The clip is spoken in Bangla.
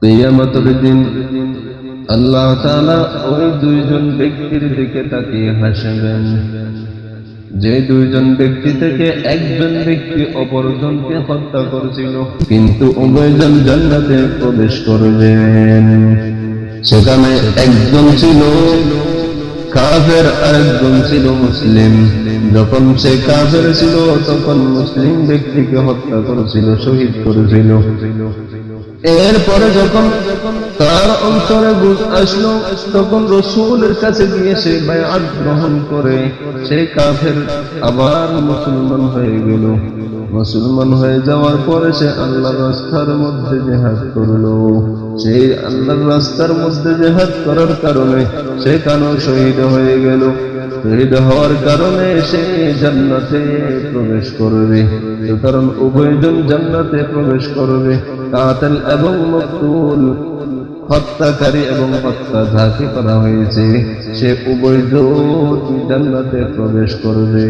কিয়ামতের দিন আল্লাহ তাআলা ওই দুইজন ব্যক্তির দিকে তাকিয়ে হাসবেন, যে দুইজন ব্যক্তি থেকে একজন ব্যক্তি অপরজনকে হত্যা করেছিল, কিন্তু উভয়জন জান্নাতে প্রবেশ করবেন। সেখানে একজন ছিল কাফের আর একজন ছিল মুসলিম। যখন সে কাফের ছিল তখন মুসলিম ব্যক্তিকে হত্যা করেছিল, শহীদ করেছিল। এরপরে যখন তার অন্তরে বুঝ আসলো, তখন রাসূলের কাছে গিয়ে সে বায়আত গ্রহণ করে সে কাফের আবার মুসলমান হয়ে গেল। মুসলমান হয়ে যাওয়ার পরে সে আল্লাহর রাস্তার মধ্যে জিহাদ করলো। সেই আল্লাহর রাস্তার মধ্যে জিহাদ করার কারণে সে কানো শহীদ হয়ে গেল। শহীদ হওয়ার কারণে সে জান্নাতে প্রবেশ করবে। সুতরাং উভয়জন জান্নাতে প্রবেশ করবে। কাতিল এবং মাকতুল, হত্যাকারী এবং হত্যা যাকে করা হয়েছে, সে উভয়জন জান্নাতে প্রবেশ করবে।